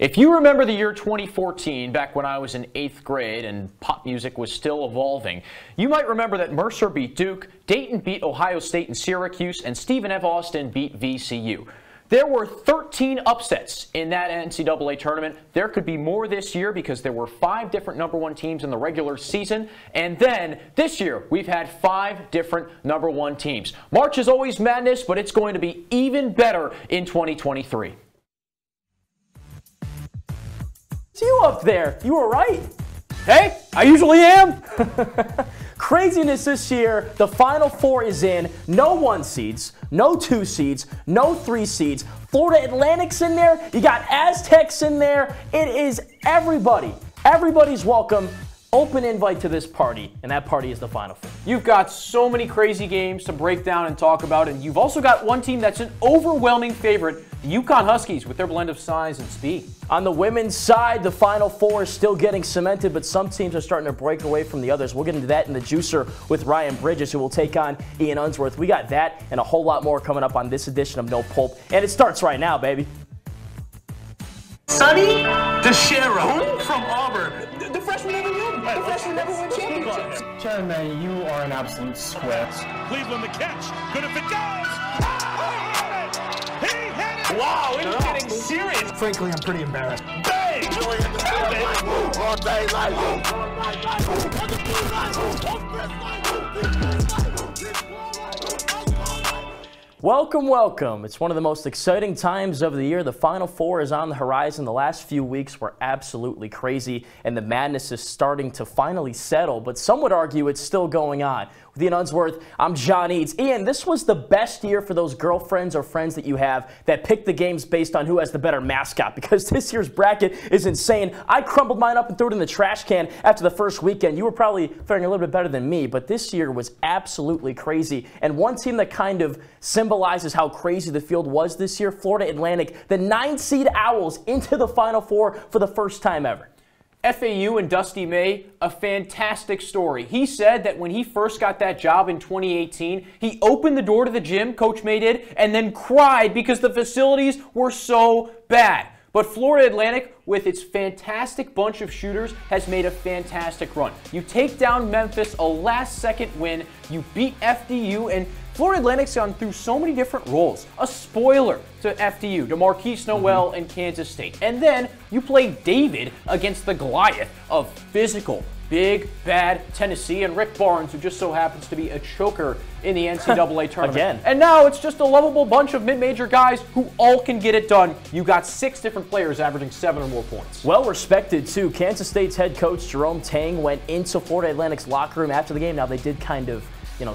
If you remember the year 2014, back when I was in 8th grade and pop music was still evolving, you might remember that Mercer beat Duke, Dayton beat Ohio State and Syracuse, and Stephen F. Austin beat VCU. There were 13 upsets in that NCAA tournament. There could be more this year because there were 5 different #1 teams in the regular season. And then this year, we've had 5 different #1 teams. March is always madness, but it's going to be even better in 2023. It's you up there. You were right. Hey, I usually am. Craziness this year. The Final Four is in. No 1 seeds, no 2 seeds, no 3 seeds. Florida Atlantic's in there. You got Aztecs in there. It is everybody. Everybody's welcome. Open invite to this party, and that party is the Final Four. You've got so many crazy games to break down and talk about, and you've also got one team that's an overwhelming favorite, the UConn Huskies, with their blend of size and speed. On the women's side, the Final Four is still getting cemented, but some teams are starting to break away from the others. We'll get into that in the juicer with Ryan Bridges, who will take on Ian Unsworth. We got that and a whole lot more coming up on this edition of No Pulp, and it starts right now, baby. Sonny DeShero from Auburn. The freshman never win. The freshman never win championships. Chairman, you are an absolute sweat. Cleveland the catch. Good if it goes. He hit it. Wow, it's getting serious. Frankly, I'm pretty embarrassed. Bang! All day life. Welcome, welcome. It's one of the most exciting times of the year. The Final Four is on the horizon. The last few weeks were absolutely crazy, and the madness is starting to finally settle, but some would argue it's still going on. With Ian Unsworth, I'm John Eads. Ian, this was the best year for those girlfriends or friends that you have that pick the games based on who has the better mascot, because this year's bracket is insane. I crumbled mine up and threw it in the trash can after the first weekend. You were probably faring a little bit better than me, but this year was absolutely crazy. And one team that kind of symbolizes how crazy the field was this year, Florida Atlantic, the 9-seed Owls into the Final Four for the first time ever. FAU and Dusty May, a fantastic story. He said that when he first got that job in 2018, he opened the door to the gym, Coach May did, and then cried because the facilities were so bad. But Florida Atlantic, with its fantastic bunch of shooters, has made a fantastic run. You take down Memphis, a last-second win, you beat FDU, and Florida Atlantic's gone through so many different roles. A spoiler to FDU, to Marquise Noel and Kansas State. And then you play David against the Goliath of physical, big, bad Tennessee, and Rick Barnes, who just so happens to be a choker in the NCAA tournament. Again. And now it's just a lovable bunch of mid-major guys who all can get it done. You got 6 different players averaging 7 or more points. Well respected, too. Kansas State's head coach, Jerome Tang, went into Florida Atlantic's locker room after the game. Now, they did kind of,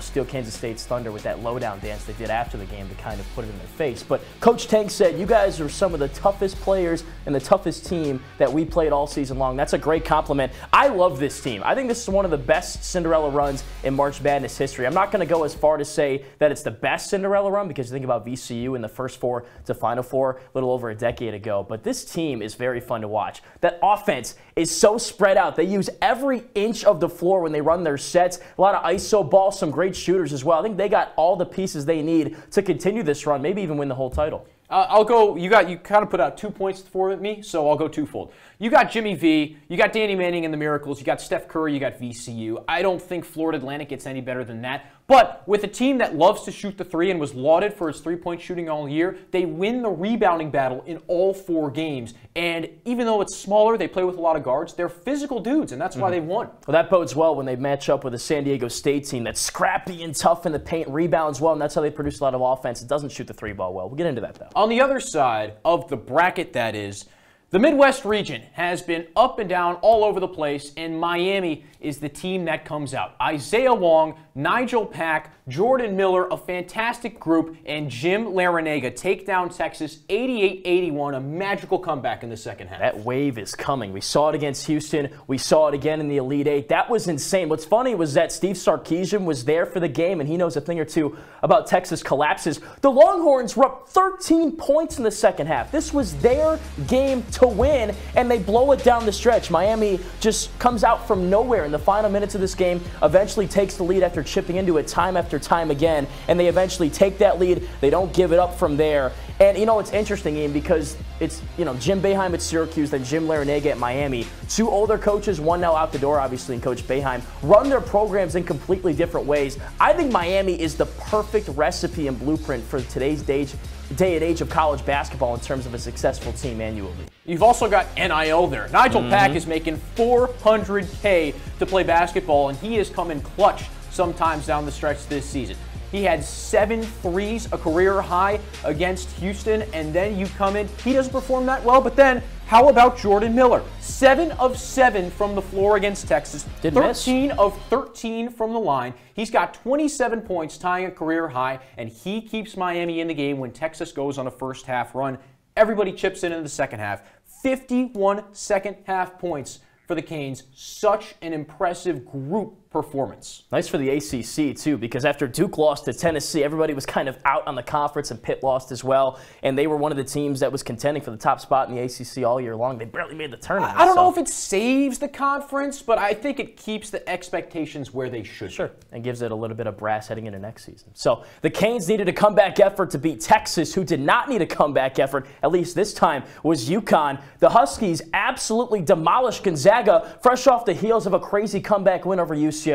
steal Kansas State's thunder with that lowdown dance they did after the game to kind of put it in their face. But Coach Tank said, you guys are some of the toughest players and the toughest team that we played all season long. That's a great compliment. I love this team. I think this is one of the best Cinderella runs in March Madness history. I'm not going to go as far to say that it's the best Cinderella run because you think about VCU in the first 4 to Final Four a little over a decade ago. But this team is very fun to watch. That offense is so spread out. They use every inch of the floor when they run their sets. A lot of iso ball, some great shooters as well. I think they got all the pieces they need to continue this run, maybe even win the whole title. I'll go, you kind of put out 2 points for me, so I'll go twofold. You got Jimmy V, you got Danny Manning and the Miracles, you got Steph Curry, you got VCU. I don't think Florida Atlantic gets any better than that. But with a team that loves to shoot the 3 and was lauded for its 3-point shooting all year, they win the rebounding battle in all 4 games. And even though it's smaller, they play with a lot of guards, they're physical dudes, and that's why they won. Well, that bodes well when they match up with a San Diego State team that's scrappy and tough in the paint, rebounds well, and that's how they produce a lot of offense. It doesn't shoot the 3 ball well. We'll get into that, though. On the other side of the bracket, that is, the Midwest region has been up and down all over the place, and Miami is the team that comes out. Isaiah Wong, Nigel Pack, Jordan Miller, a fantastic group, and Jim Larinaga take down Texas 88-81, a magical comeback in the second half. That wave is coming. We saw it against Houston. We saw it again in the Elite Eight. That was insane. What's funny was that Steve Sarkisian was there for the game, and he knows a thing or two about Texas collapses. The Longhorns were up 13 points in the second half. This was their game to win, and they blow it down the stretch. Miami just comes out from nowhere in the final minutes of this game, eventually takes the lead after chipping into it time after time again, and they eventually take that lead. They don't give it up from there, And, you know, it's interesting, Ian, because it's, you know, Jim Boeheim at Syracuse, then Jim Larrañaga at Miami. Two older coaches, one now out the door, obviously, and Coach Boeheim, run their programs in completely different ways. I think Miami is the perfect recipe and blueprint for today's day and age of college basketball in terms of a successful team annually. You've also got NIL there. Nigel Pack is making $400K to play basketball, and he has come in clutch sometimes down the stretch this season. He had 7 threes, a career high against Houston, and then you come in. He doesn't perform that well, but then how about Jordan Miller? 7 of 7 from the floor against Texas. 13 of 13 from the line. He's got 27 points, tying a career high, and he keeps Miami in the game when Texas goes on a first half run. Everybody chips in the second half. 51 second half points for the Canes. Such an impressive group performance. Nice for the ACC, too, because after Duke lost to Tennessee, everybody was kind of out on the conference, and Pitt lost as well, and they were one of the teams that was contending for the top spot in the ACC all year long. They barely made the tournament. I don't know if it saves the conference, but I think it keeps the expectations where they should. Sure, and gives it a little bit of brass heading into next season. So the Canes needed a comeback effort to beat Texas, who did not need a comeback effort, at least this time, was UConn. The Huskies absolutely demolished Gonzaga, fresh off the heels of a crazy comeback win over UCLA.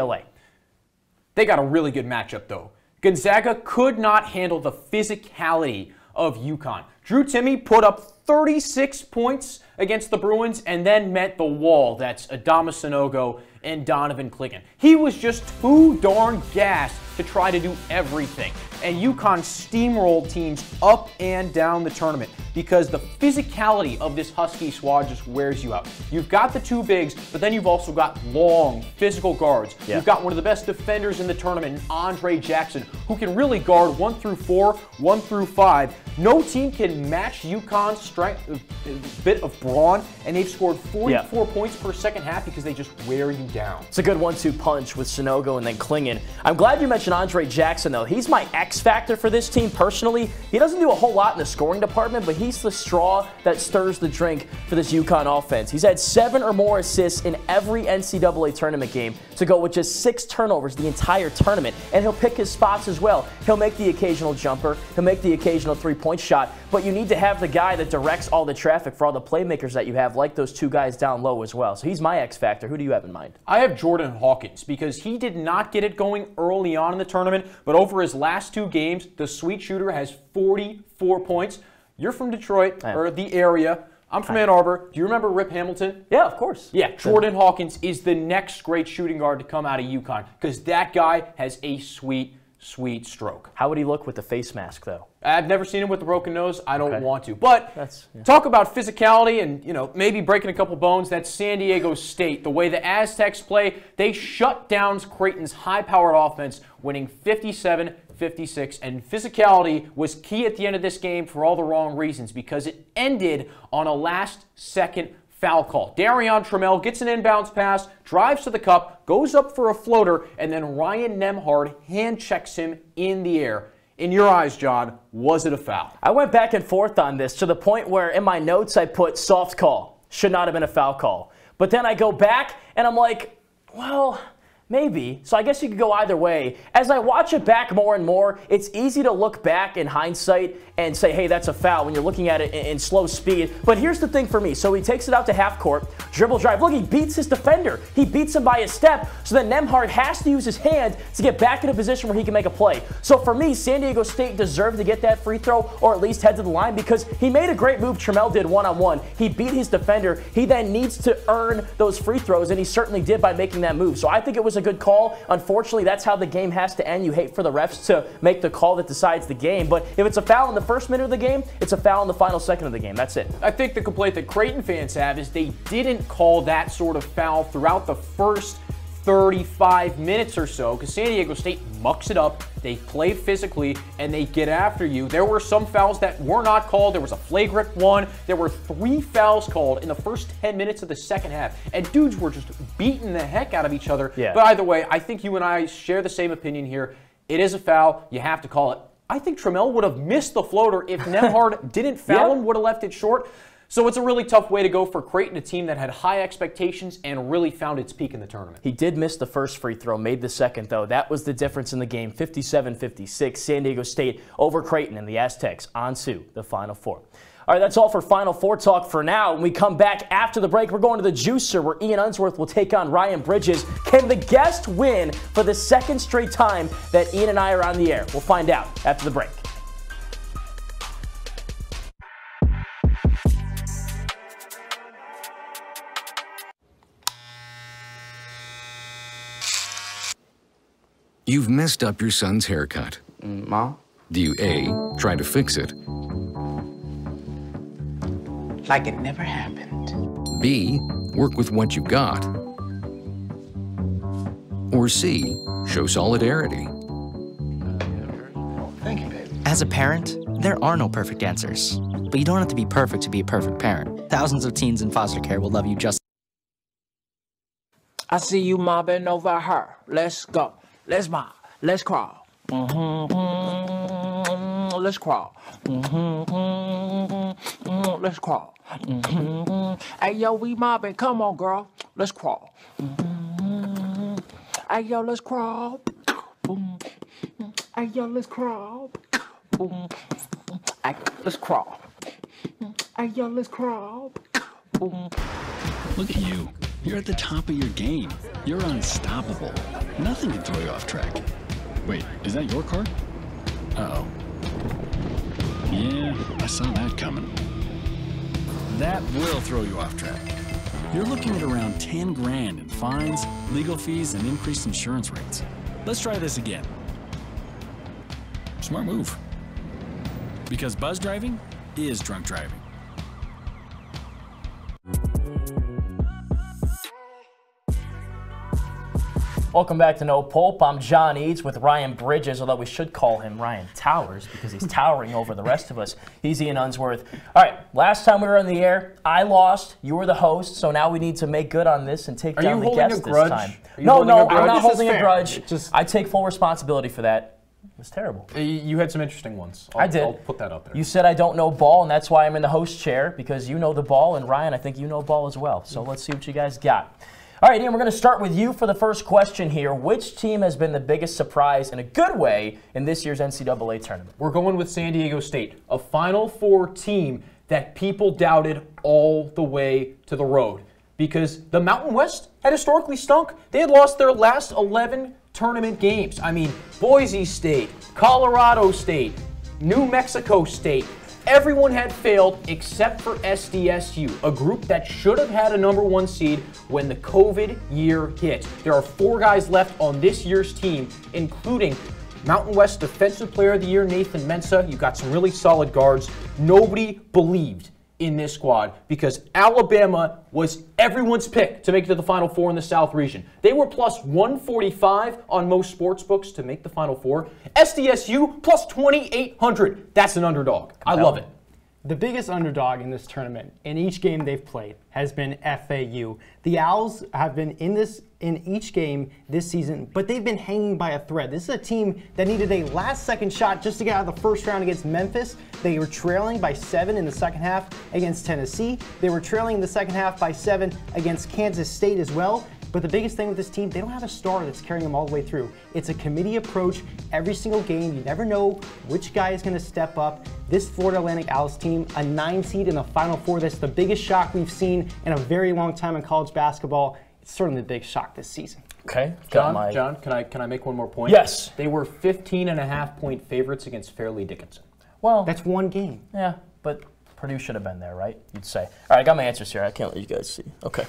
They got a really good matchup, though. Gonzaga could not handle the physicality of UConn. Drew Timme put up 36 points against the Bruins and then met the wall. That's Adama Sanogo and Donovan Clingan. He was just too darn gassed to try to do everything. And UConn steamrolled teams up and down the tournament because the physicality of this Husky squad just wears you out. You've got the two bigs, but then you've also got long, physical guards. Yeah. You've got one of the best defenders in the tournament, Andre Jackson, who can really guard 1 through 4, 1 through 5. No team can match UConn's strength, a bit of brawn, and they've scored 44 points per second half because they just wear you down. It's a good 1-2 punch with Sanogo and then Clingan. I'm glad you mentioned Andre Jackson, though. He's my X factor for this team personally. He doesn't do a whole lot in the scoring department, but he's the straw that stirs the drink for this UConn offense. He's had 7 or more assists in every NCAA tournament game to go with just 6 turnovers the entire tournament, and he'll pick his spots as well. He'll make the occasional jumper, he'll make the occasional three-point shot, but you need to have the guy that directs all the traffic for all the playmakers that you have, like those 2 guys down low as well. So he's my X factor. Who do you have in mind? I have Jordan Hawkins because he did not get it going early on in the tournament, but over his last 2 games, the sweet shooter has 44 points. You're from Detroit, or the area. I'm from Ann Arbor. Do you remember Rip Hamilton? Yeah, of course. Yeah, Jordan Hawkins is the next great shooting guard to come out of UConn because that guy has a sweet stroke. How would he look with the face mask, though? I've never seen him with a broken nose. I don't want to. But talk about physicality and, you know, maybe breaking a couple bones. That's San Diego State. The way the Aztecs play, they shut down Creighton's high-powered offense, winning 57-56. And physicality was key at the end of this game for all the wrong reasons because it ended on a last-second foul call. Darion Trammell gets an inbounds pass, drives to the cup, goes up for a floater, and then Ryan Nembhard hand checks him in the air. In your eyes, John, was it a foul? I went back and forth on this to the point where in my notes I put soft call. Should not have been a foul call. But then I go back and I'm like, well, maybe. So I guess you could go either way. As I watch it back more and more, it's easy to look back in hindsight and say, hey, that's a foul when you're looking at it in slow speed. But here's the thing for me. So he takes it out to half court, dribble drive. Look, he beats his defender. He beats him by a step. So then Nembhard has to use his hand to get back in a position where he can make a play. So for me, San Diego State deserved to get that free throw or at least head to the line because he made a great move. Trammell did one-on-one. He beat his defender. He then needs to earn those free throws, and he certainly did by making that move. So I think it was a good call. Unfortunately, that's how the game has to end. You hate for the refs to make the call that decides the game. But if it's a foul in the first minute of the game, it's a foul in the final second of the game. That's it. I think the complaint that Creighton fans have is they didn't call that sort of foul throughout the first 35 minutes or so because San Diego State mucks it up. They play physically, and they get after you. There were some fouls that were not called. There was a flagrant one. There were 3 fouls called in the first 10 minutes of the second half, and dudes were just beating the heck out of each other. Yeah. But either way, I think you and I share the same opinion here. It is a foul. You have to call it. I think Trammell would have missed the floater if Nembhard didn't foul him, would have left it short. So it's a really tough way to go for Creighton, a team that had high expectations and really found its peak in the tournament. He did miss the first free throw, made the second, though. That was the difference in the game, 57-56. San Diego State over Creighton, and the Aztecs on to the Final Four. All right, that's all for Final Four talk for now. When we come back after the break, we're going to the Juicer, where Ian Unsworth will take on Ryan Bridges. Can the guest win for the second straight time that Ian and I are on the air? We'll find out after the break. You've messed up your son's haircut. Mom? Do you A, try to fix it? Like it never happened. B, work with what you got? Or C, show solidarity? Thank you, baby. As a parent, there are no perfect answers. But you don't have to be perfect to be a perfect parent. Thousands of teens in foster care will love you just. I see you mobbing over her. Let's go. Let's mob. Let's crawl. Let's crawl. Let's crawl. Hey, yo, we mobbing. Come on, girl. Let's crawl. Hey, yo, let's crawl. Hey, yo, let's crawl. Hey, let's crawl. Hey, yo, let's crawl. Look at you. You're at the top of your game. You're unstoppable. Nothing can throw you off track. Wait, is that your car? Uh-oh. Yeah, I saw that coming. That will throw you off track. You're looking at around 10 grand in fines, legal fees, and increased insurance rates. Let's try this again. Smart move. Because buzz driving is drunk driving. Welcome back to No Pulp. I'm John Eads with Ryan Bridges, although we should call him Ryan Towers because he's towering over the rest of us. He's Ian Unsworth. All right, last time we were on the air, I lost. You were the host, so now we need to make good on this and take down the guest this time. No, I'm not holding a grudge. I take full responsibility for that. It was terrible. You had some interesting ones. I did. I'll put that out there. You said I don't know ball, and that's why I'm in the host chair, because you know the ball, and Ryan, I think you know ball as well. So let's see what you guys got. All right, Ian, we're going to start with you for the first question here. Which team has been the biggest surprise in a good way in this year's NCAA tournament? We're going with San Diego State, a Final Four team that people doubted all the way to the road because the Mountain West had historically stunk. They had lost their last 11 tournament games. I mean, Boise State, Colorado State, New Mexico State. Everyone had failed except for SDSU, a group that should have had a #1 seed when the COVID year hit. There are 4 guys left on this year's team, including Mountain West Defensive Player of the Year Nathan Mensah. You've got some really solid guards. Nobody believed in this squad because Alabama was everyone's pick to make it to the Final Four in the South region. They were plus 145 on most sports books to make the Final Four. SDSU plus 2,800. That's an underdog. I love it. The biggest underdog in this tournament, in each game they've played, has been FAU. The Owls have been in each game this season, but they've been hanging by a thread. This is a team that needed a last-second shot just to get out of the first round against Memphis. They were trailing by 7 in the second half against Tennessee. They were trailing in the second half by 7 against Kansas State as well. But the biggest thing with this team, they don't have a star that's carrying them all the way through. It's a committee approach every single game. You never know which guy is going to step up. This Florida Atlantic Owls team, a 9 seed in the Final Four. That's the biggest shock we've seen in a very long time in college basketball. It's certainly the big shock this season. Okay. John, can I make one more point? Yes. They were 15.5-point favorites against Fairleigh Dickinson. Well, that's one game. Yeah, but Purdue should have been there, right? You'd say. All right, I got my answers here. I can't let you guys see. Okay.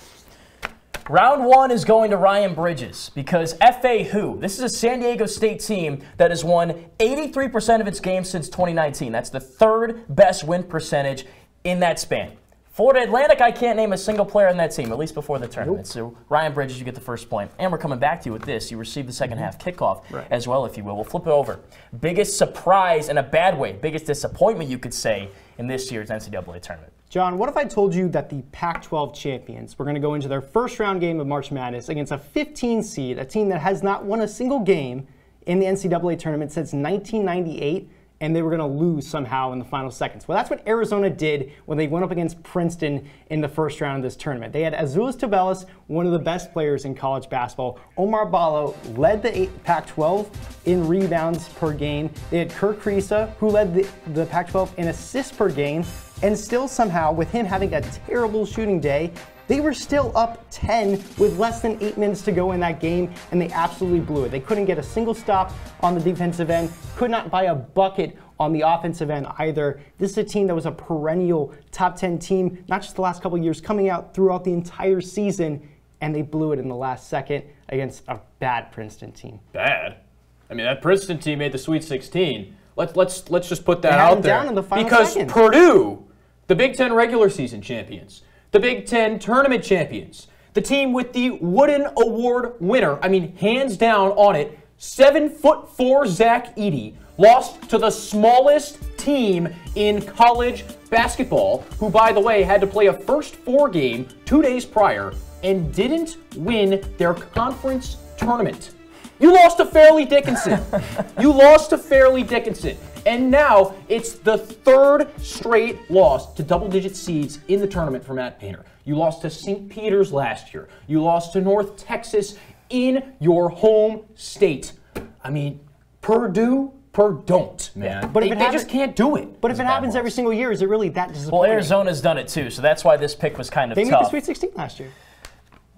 Round 1 is going to Ryan Bridges because FAU, this is a San Diego State team that has won 83% of its games since 2019. That's the 3rd best win percentage in that span. Florida Atlantic, I can't name a single player on that team, at least before the tournament. So Ryan Bridges, you get the first point. And we're coming back to you with this. You received the second half kickoff as well, if you will. We'll flip it over. Biggest surprise in a bad way, biggest disappointment, you could say, in this year's NCAA tournament. John, what if I told you that the Pac-12 champions were going to go into their first round game of March Madness against a 15 seed, a team that has not won a single game in the NCAA tournament since 1998, and they were going to lose somehow in the final seconds. Well, that's what Arizona did when they went up against Princeton in the first round of this tournament. They had Azuolas Tubelis, one of the best players in college basketball. Omar Ballo led the Pac-12 in rebounds per game. They had Kirk Kriisa, who led the Pac-12 in assists per game, and still somehow, with him having a terrible shooting day, they were still up 10 with less than 8 minutes to go in that game, and they absolutely blew it. They couldn't get a single stop on the defensive end, could not buy a bucket on the offensive end either. This is a team that was a perennial top 10 team, not just the last couple of years, coming out throughout the entire season, and they blew it in the last second against a bad Princeton team. Bad? I mean, that Princeton team made the Sweet 16. Let's just put that out there. Down in the final because seconds. Purdue, the Big Ten regular season champions, the Big Ten tournament champions, the team with the Wooden Award winner, I mean, hands down on it, 7'4" Zach Edey, lost to the smallest team in college basketball, who, by the way, had to play a first 4 game 2 days prior and didn't win their conference tournament. You lost to Fairleigh Dickinson. You lost to Fairleigh Dickinson. And now it's the 3rd straight loss to double-digit seeds in the tournament for Matt Painter. You lost to St. Peter's last year. You lost to North Texas in your home state. I mean, Purdue, don't, man. But they just can't do it. But if it happens every single year, is it really that disappointing? Well, Arizona's done it too, so that's why this pick was kind of tough. They made the Sweet 16 last year.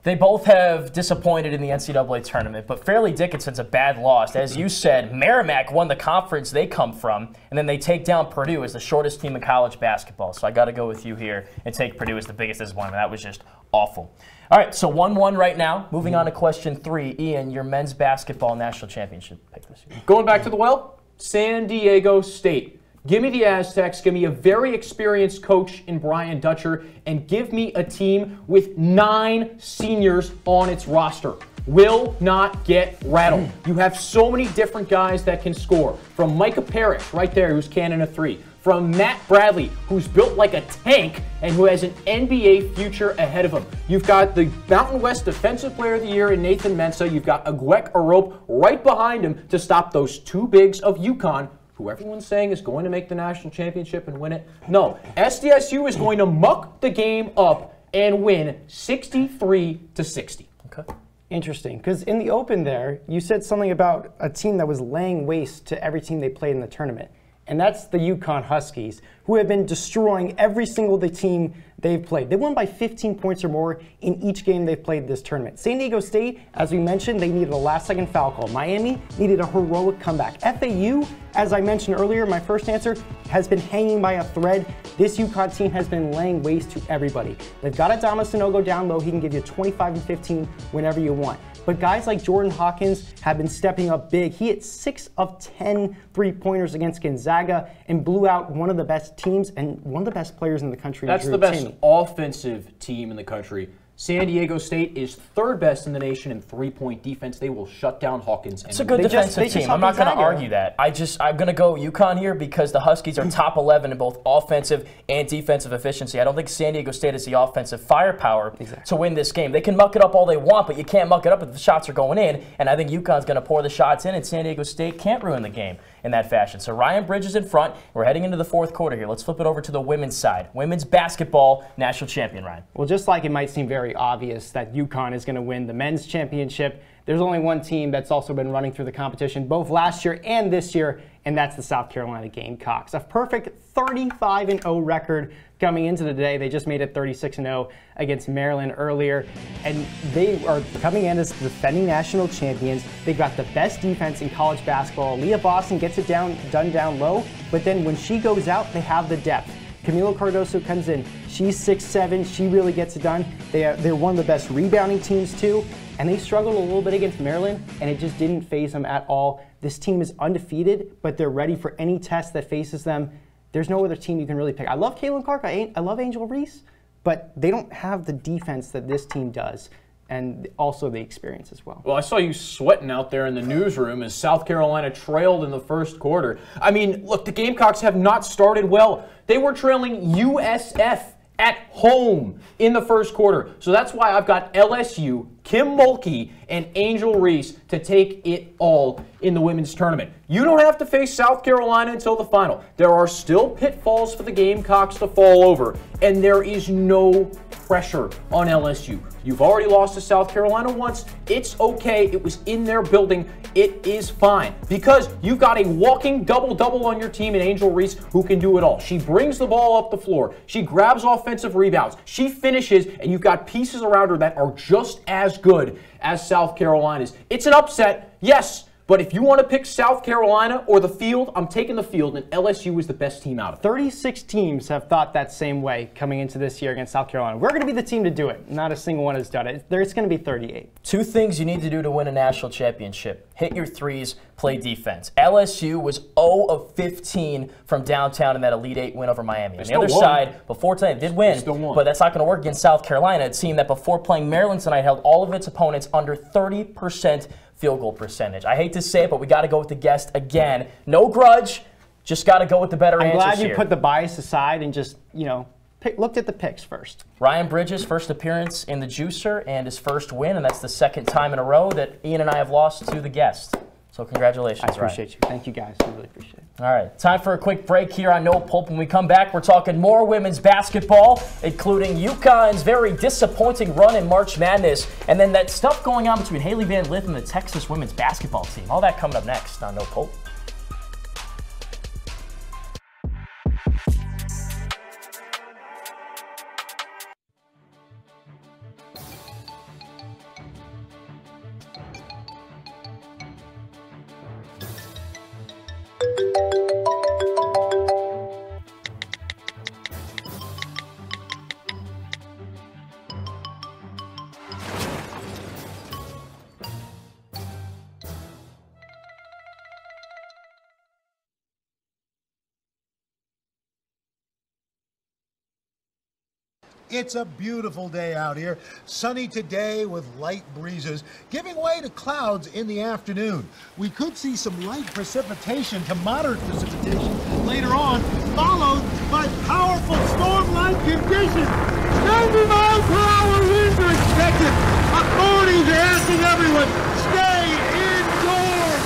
They both have disappointed in the NCAA tournament, but Fairleigh Dickinson's a bad loss. As you said, Merrimack won the conference they come from, and then they take down Purdue as the shortest team in college basketball. So I got to go with you here and take Purdue as the biggest disappointment. That was just awful. All right, so 1-1 right now. Moving on to question 3. Ian, your men's basketball national championship pick this year. Going back to the well, San Diego State. Give me the Aztecs, give me a very experienced coach in Brian Dutcher, and give me a team with 9 seniors on its roster. Will not get rattled. You have so many different guys that can score. From Micah Parrish, right there, who's cannon a 3. From Matt Bradley, who's built like a tank and who has an NBA future ahead of him. You've got the Mountain West Defensive Player of the Year in Nathan Mensah. You've got Agwek Arop right behind him to stop those 2 bigs of UConn, who everyone's saying is going to make the national championship and win it. No, SDSU is going to muck the game up and win 63-60. Okay. Interesting, because in the open there, you said something about a team that was laying waste to every team they played in the tournament. And that's the UConn Huskies, who have been destroying every single team they've played. They won by 15 points or more in each game they've played this tournament. San Diego State, as we mentioned, they needed a last-second foul call. Miami needed a heroic comeback. FAU, as I mentioned earlier, my first answer, has been hanging by a thread. This UConn team has been laying waste to everybody. They've got Adama Sanogo down low. He can give you 25 and 15 whenever you want. But guys like Jordan Hawkins have been stepping up big. He hit 6 of 10 three-pointers against Gonzaga and blew out one of the best teams and one of the best players in the country. That's the best offensive team in the country. San Diego State is 3rd best in the nation in 3-point defense. They will shut down Hawkins. It's a good defensive team. I'm not going to argue that. I'm going to go UConn here because the Huskies are top 11 in both offensive and defensive efficiency. I don't think San Diego State has the offensive firepower to win this game. They can muck it up all they want, but you can't muck it up if the shots are going in. And I think UConn's going to pour the shots in, and San Diego State can't ruin the game in that fashion. So Ryan Bridges in front. We're heading into the 4th quarter here. Let's flip it over to the women's side. Women's basketball national champion, Ryan. Well, just like it might seem very obvious that UConn is going to win the men's championship, there's only one team that's also been running through the competition both last year and this year, and that's the South Carolina Gamecocks. A perfect 35-0 record coming into the day. They just made it 36-0 against Maryland earlier, and they are coming in as defending national champions. They've got the best defense in college basketball. Leah Boston gets it done down low, but then when she goes out, they have the depth. Camilo Cardoso comes in. She's 6'7". She really gets it done. They're one of the best rebounding teams, too. And they struggled a little bit against Maryland, and it just didn't faze them at all. This team is undefeated, but they're ready for any test that faces them. There's no other team you can really pick. I love Caitlin Clark. I love Angel Reese, but they don't have the defense that this team does, and also the experience as well. Well, I saw you sweating out there in the newsroom as South Carolina trailed in the 1st quarter. I mean, look, the Gamecocks have not started well. They were trailing USF at home in the 1st quarter. So that's why I've got LSU Kim Mulkey and Angel Reese to take it all in the women's tournament. You don't have to face South Carolina until the final. There are still pitfalls for the Gamecocks to fall over, and there is no pressure on LSU. You've already lost to South Carolina once. It's okay. It was in their building. It is fine because you've got a walking double-double on your team in Angel Reese who can do it all. She brings the ball up the floor. She grabs offensive rebounds. She finishes, and you've got pieces around her that are just as good as South Carolina's. It's an upset, yes. But if you want to pick South Carolina or the field, I'm taking the field, and LSU is the best team out of it. 36 teams have thought that same way coming into this year against South Carolina. We're going to be the team to do it. Not a single one has done it. There's going to be 38. 2 things you need to do to win a national championship. Hit your threes, play defense. LSU was 0 of 15 from downtown in that Elite 8 win over Miami. On the other side, before tonight, did win, but that's not going to work against South Carolina, a team that before playing Maryland tonight held all of its opponents under 30% field goal percentage. I hate to say it, but we got to go with the guest again. No grudge, just got to go with the better answers here. I'm glad you put the bias aside and just, looked at the picks first. Ryan Bridges' first appearance in the Juicer and his first win, and that's the second time in a row that Ian and I have lost to the guest. So congratulations, I appreciate you. Thank you, guys. I really appreciate it. All right, time for a quick break here on No Pulp. When we come back, we're talking more women's basketball, including UConn's very disappointing run in March Madness, and then that stuff going on between Haley Van Lith and the Texas women's basketball team. All that coming up next on No Pulp. It's a beautiful day out here. Sunny today with light breezes, giving way to clouds in the afternoon. We could see some light precipitation to moderate precipitation later on, followed by powerful storm-like conditions. 90 miles per hour winds are expected. Authorities are asking everyone, stay indoors.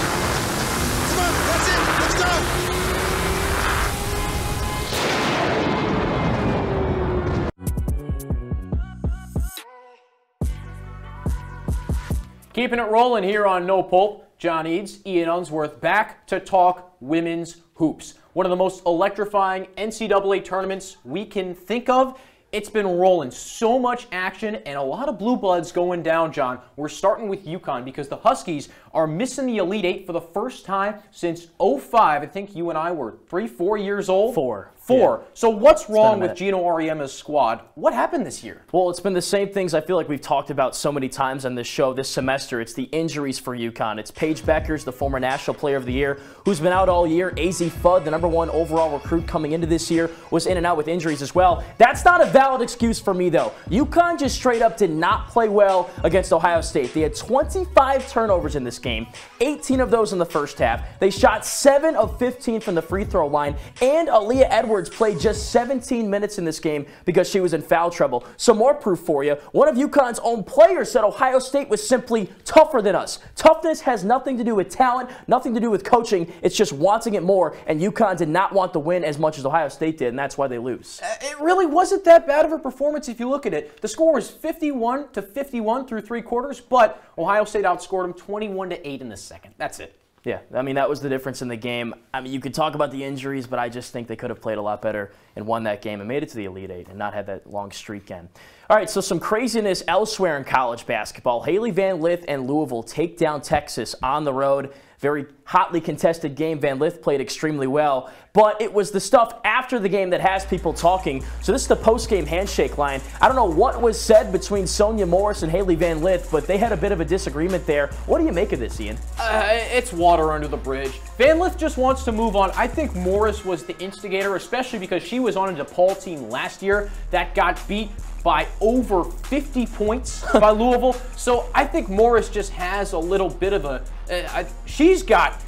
Come on, that's it. Let's go. Keeping it rolling here on No Pulp. John Eads, Ian Unsworth, back to talk women's hoops. One of the most electrifying NCAA tournaments we can think of. It's been rolling. So much action and a lot of blue bloods going down, John. We're starting with UConn because the Huskies are missing the Elite 8 for the first time since 05. I think you and I were 4 years old? Four. Yeah. So what's wrong with Gino Auriemma's squad? What happened this year? Well, it's been the same things I feel like we've talked about so many times on this show this semester. It's the injuries for UConn. It's Paige Beckers, the former National Player of the Year, who's been out all year. AZ Fudd, the #1 overall recruit coming into this year, was in and out with injuries as well. That's not a valid excuse for me, though. UConn just straight up did not play well against Ohio State. They had 25 turnovers in this game, 18 of those in the first half. They shot 7 of 15 from the free throw line, and Aaliyah Edwards played just 17 minutes in this game because she was in foul trouble. Some more proof for you. One of UConn's own players said Ohio State was simply tougher than us. Toughness has nothing to do with talent, nothing to do with coaching. It's just wanting it more, and UConn did not want the win as much as Ohio State did, and that's why they lose. It really wasn't that bad of a performance if you look at it. The score was 51-51 through 3 quarters, but Ohio State outscored them 21-8 in the second. That's it. Yeah, I mean, that was the difference in the game. I mean, you could talk about the injuries, but I just think they could have played a lot better and won that game and made it to the Elite 8 and not had that long streak end. All right, so some craziness elsewhere in college basketball. Haley Van Lith and Louisville take down Texas on the road. Very hotly contested game. Van Lith played extremely well, but it was the stuff after the game that has people talking. So this is the post-game handshake line. I don't know what was said between Sonia Morris and Haley Van Lith, but they had a bit of a disagreement there. What do you make of this, Ian? It's water under the bridge. Van Lith just wants to move on. I think Morris was the instigator, especially because she was on a DePaul team last year that got beat by over 50 points by Louisville. So I think Morris just has a little bit of a... she's got,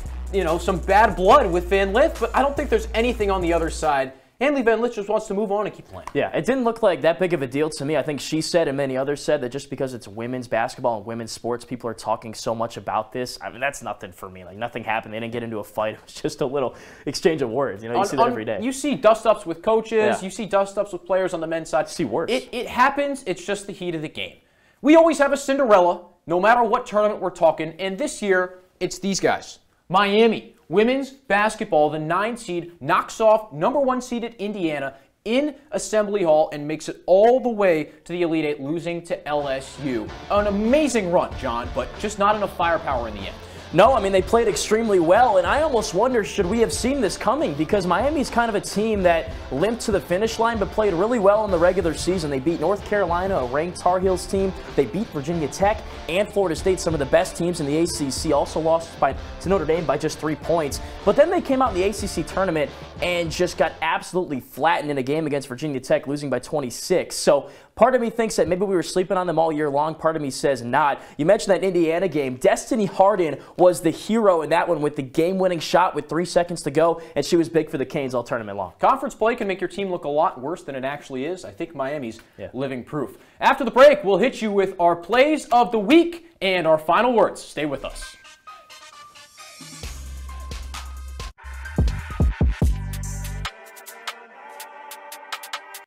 some bad blood with Van Lith, but I don't think there's anything on the other side Hanley Van Litch just wants to move on and keep playing. Yeah, it didn't look like that big of a deal to me. I think she said and many others said that just because it's women's basketball and women's sports, people are talking so much about this. I mean, that's nothing for me. Like, nothing happened. They didn't get into a fight. It was just a little exchange of words. You know, you see that every day. You see dust-ups with coaches. You see dust-ups with players on the men's side. You see worse. It happens. It's just the heat of the game. We always have a Cinderella, no matter what tournament we're talking, and this year, it's these guys. Miami. Women's basketball, the 9 seed, knocks off number 1 seeded Indiana in Assembly Hall and makes it all the way to the Elite Eight, losing to LSU. An amazing run, John, but just not enough firepower in the end. No, I mean, they played extremely well, and I almost wonder, should we have seen this coming? Because Miami's kind of a team that limped to the finish line but played really well in the regular season. They beat North Carolina, a ranked Tar Heels team. They beat Virginia Tech and Florida State, some of the best teams in the ACC. Also lost to Notre Dame by just 3 points. But then they came out in the ACC tournament and just got absolutely flattened in a game against Virginia Tech, losing by 26. So part of me thinks that maybe we were sleeping on them all year long. Part of me says not. You mentioned that Indiana game. Destiny Harden was the hero in that one with the game-winning shot with 3 seconds to go, and she was big for the Canes all tournament long. Conference play can make your team look a lot worse than it actually is. I think Miami's living proof. After the break, we'll hit you with our plays of the week and our final words. Stay with us.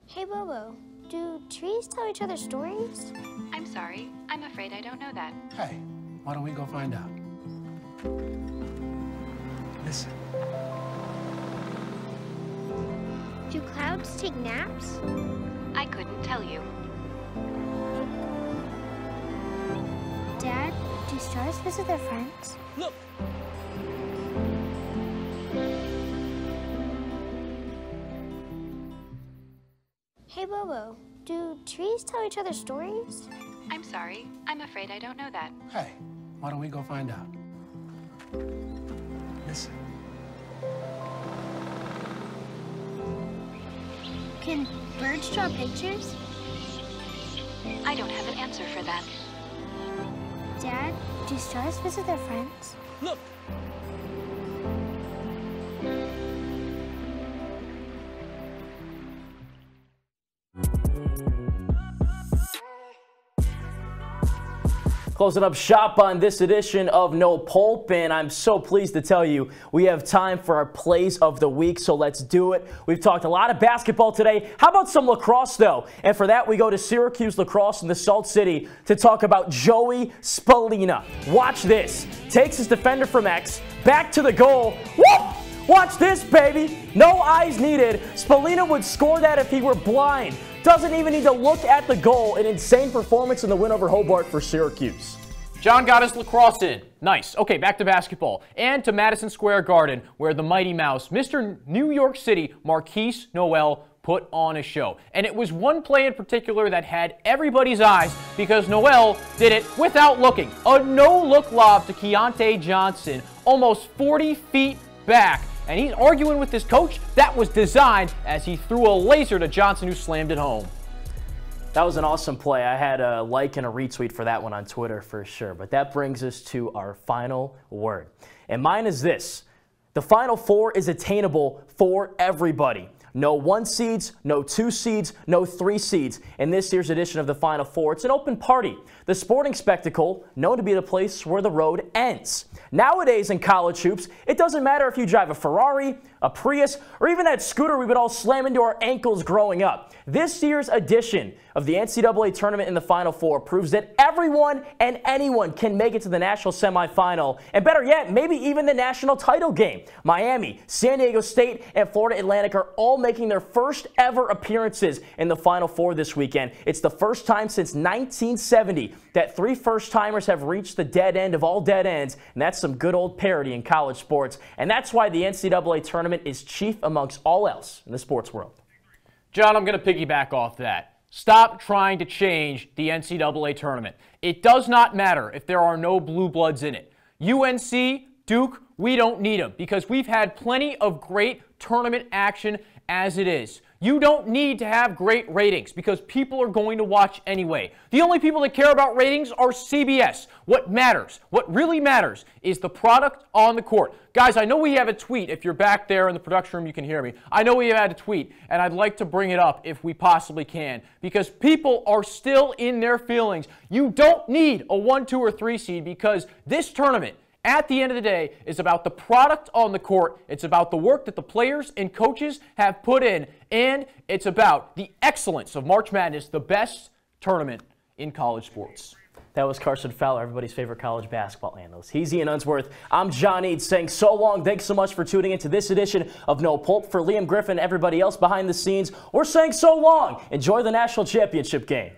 Hey, Bobo. Do trees tell each other stories? I'm sorry. I'm afraid I don't know that. Hey, why don't we go find out? Listen. Do clouds take naps? I couldn't tell you. Dad, do stars visit their friends? Look. Hey, Bobo. Do trees tell each other stories? I'm sorry. I'm afraid I don't know that. Hey, why don't we go find out? Listen. Can birds draw pictures? I don't have an answer for that. Dad, do stars visit their friends? Look. Closing up shop on this edition of No Pulp, and I'm so pleased to tell you we have time for our plays of the week, so let's do it. We've talked a lot of basketball today. How about some lacrosse, though? And for that, we go to Syracuse Lacrosse in the Salt City to talk about Joey Spallina. Watch this. Takes his defender from X, back to the goal. Whoop! Watch this, baby. No eyes needed. Spallina would score that if he were blind. Doesn't even need to look at the goal. An insane performance in the win over Hobart for Syracuse. John got his lacrosse in. Nice. Okay, back to basketball. And to Madison Square Garden, where the Mighty Mouse, Mr. New York City, Marquise Noel, put on a show. And it was one play in particular that had everybody's eyes because Noel did it without looking. A no-look lob to Keontae Johnson, almost 40 feet back. And he's arguing with his coach. That was designed as he threw a laser to Johnson, who slammed it home. That was an awesome play. I had a like and a retweet for that one on Twitter for sure. But that brings us to our final word. And mine is this. The Final Four is attainable for everybody. No 1 seeds, no 2 seeds, no 3 seeds in this year's edition of the Final Four. It's an open party. The sporting spectacle known to be the place where the road ends. Nowadays in college hoops, it doesn't matter if you drive a Ferrari, a Prius, or even that scooter we would all slam into our ankles growing up. This year's edition of the NCAA tournament in the Final Four proves that everyone and anyone can make it to the national semifinal, and better yet, maybe even the national title game. Miami, San Diego State, and Florida Atlantic are all making their first ever appearances in the Final Four this weekend. It's the first time since 1970 that 3 first-timers have reached the dead end of all dead ends, and that's some good old parity in college sports. And that's why the NCAA tournament is chief amongst all else in the sports world. John, I'm going to piggyback off that. Stop trying to change the NCAA tournament. It does not matter if there are no blue bloods in it. UNC, Duke, we don't need them because we've had plenty of great tournament action as it is. You don't need to have great ratings because people are going to watch anyway. The only people that care about ratings are CBS. What matters, what really matters, is the product on the court. Guys, I know we have a tweet. If you're back there in the production room, you can hear me. I know we have had a tweet, and I'd like to bring it up if we possibly can because people are still in their feelings. You don't need a 1, 2, or 3 seed because this tournament, at the end of the day, is about the product on the court. It's about the work that the players and coaches have put in, and it's about the excellence of March Madness, the best tournament in college sports. That was Carson Fowler, everybody's favorite college basketball analyst. He's Ian Unsworth. I'm John Eads saying so long. Thanks so much for tuning into this edition of No Pulp. For Liam Griffin and everybody else behind the scenes, we're saying so long. Enjoy the national championship game.